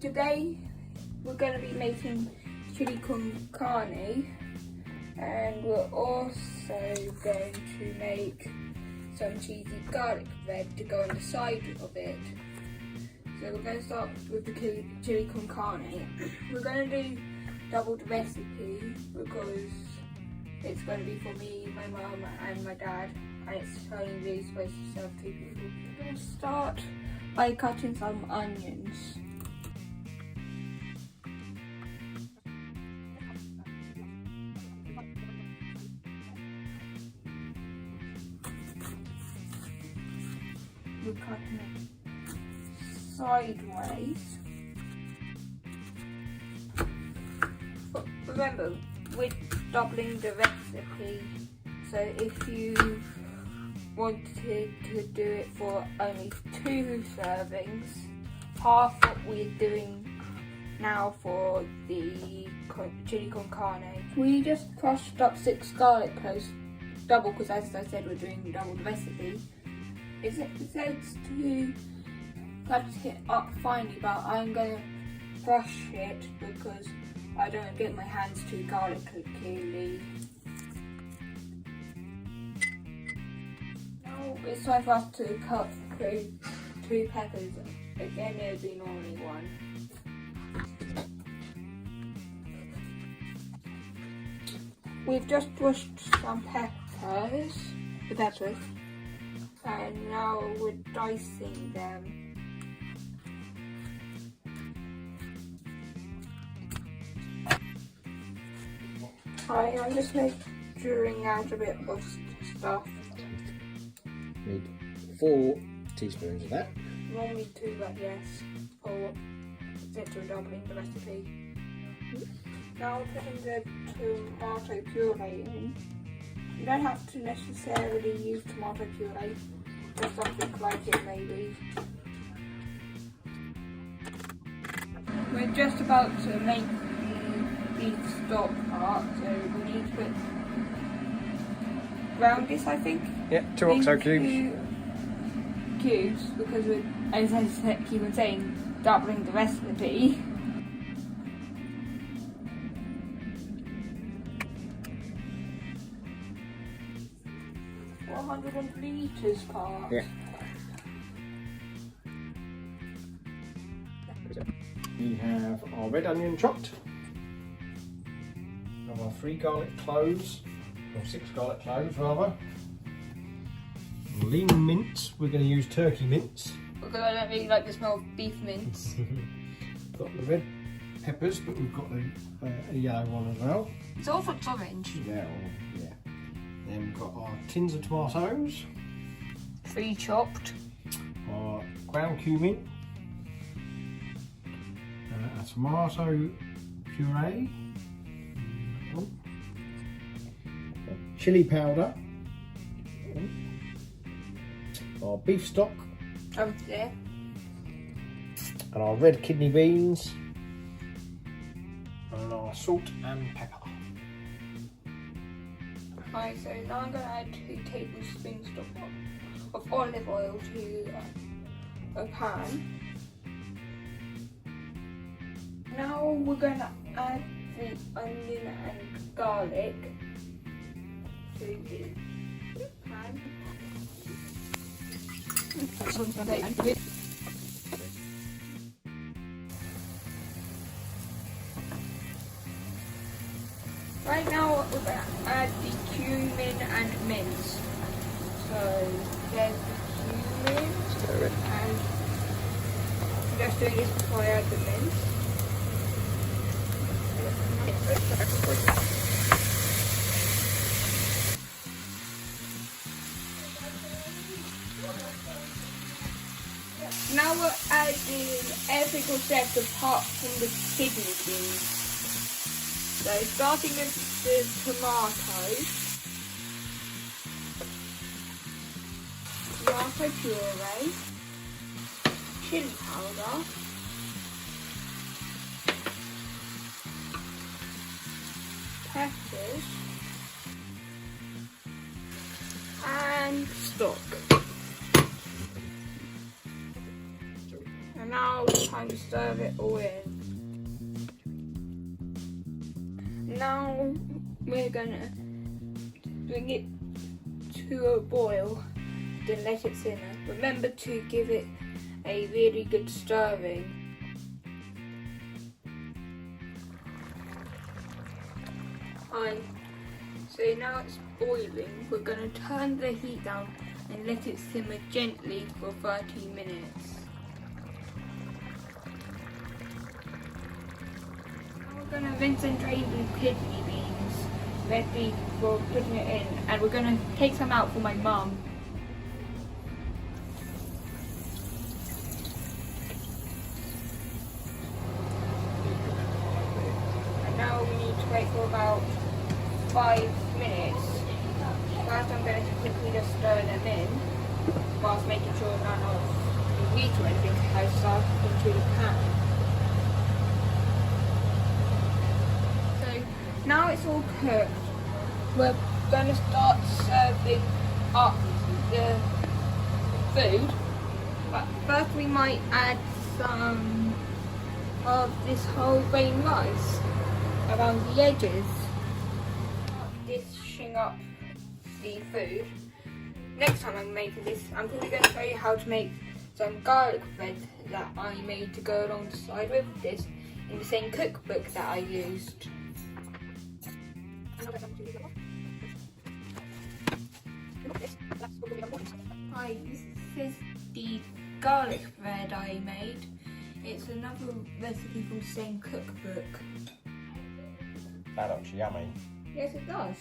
Today we're going to be making chili con carne, and we're also going to make some cheesy garlic bread to go on the side of it. So we're going to start with the chili con carne. We're going to do double the recipe because it's going to be for me, my mum and my dad, and it's only supposed to serve 2 people. We're going to start by cutting some onions. We're cutting it sideways. But remember, we're doubling the recipe, so if you wanted to do it for only 2 servings, half what we're doing now for the chili con carne. We just crushed up 6 garlic cloves, double, because as I said we're doing double the recipe. It says to cut it up finely, but I'm going to crush it because I don't get my hands too garlicky. Now it's time for us to cut through 2 peppers. Again, there'll be only 1. We've just brushed some peppers, and now we're dicing them. I'm just measuring out a bit of stuff. Need 4 teaspoons of that. Normally 2, but yes, or since we're doubling the recipe. Now we're putting the tomato puree in. You don't have to necessarily use tomato puree, just something like it maybe. We're just about to make the beef stock part, so we need to put ground this, I think. Yeah, 2 oxo cubes. Cubes, because we're, as I keep on saying, doubling the recipe. Litres part. Yeah. We have our red onion chopped. We have our 3 garlic cloves, or 6 garlic cloves rather. Lean mince, we're going to use turkey mince. Because I don't really like the smell of beef mince. Got the red peppers, but we've got a yellow one as well. It's all for orange. Yeah, yeah. Then we've got our tins of tomatoes. 3 chopped. Our ground cumin. A tomato puree. Chili powder. Our beef stock. Over there. And our red kidney beans. And our salt and pepper. Right, so now I'm going to add 2 tablespoons of olive oil to a pan. Now we're going to add the onion and garlic to the pan. Right now we're going to add the cumin and mince. So there's the cumin, and I'm just doing this before I add the mince. Now we're adding everything except apart from the kidney beans. So starting with the tomatoes, tomato puree, chili powder, peppers, and stock. And now time to serve it all in. Now we're gonna bring it to a boil, then let it simmer. Remember to give it a really good stirring. So now it's boiling, we're going to turn the heat down and let it simmer gently for 30 minutes. Now we're going to rinse and drain the kidney beans, ready for putting it in, and we're going to take some out for my mum. And now we need to wait for about 5 minutes. First I'm going to quickly just stir them in whilst making sure none of the wheat or anything has sunk into the pan. So now it's all cooked, we're going to start serving up the food, but first we might add some of this whole grain rice around the edges. Dishing up the food. Next time I'm making this, I'm probably going to show you how to make some garlic bread that I made to go alongside with this in the same cookbook that I used. Hi, this is the garlic bread I made. It's another recipe from the same cookbook. That looks yummy. Yes, it does.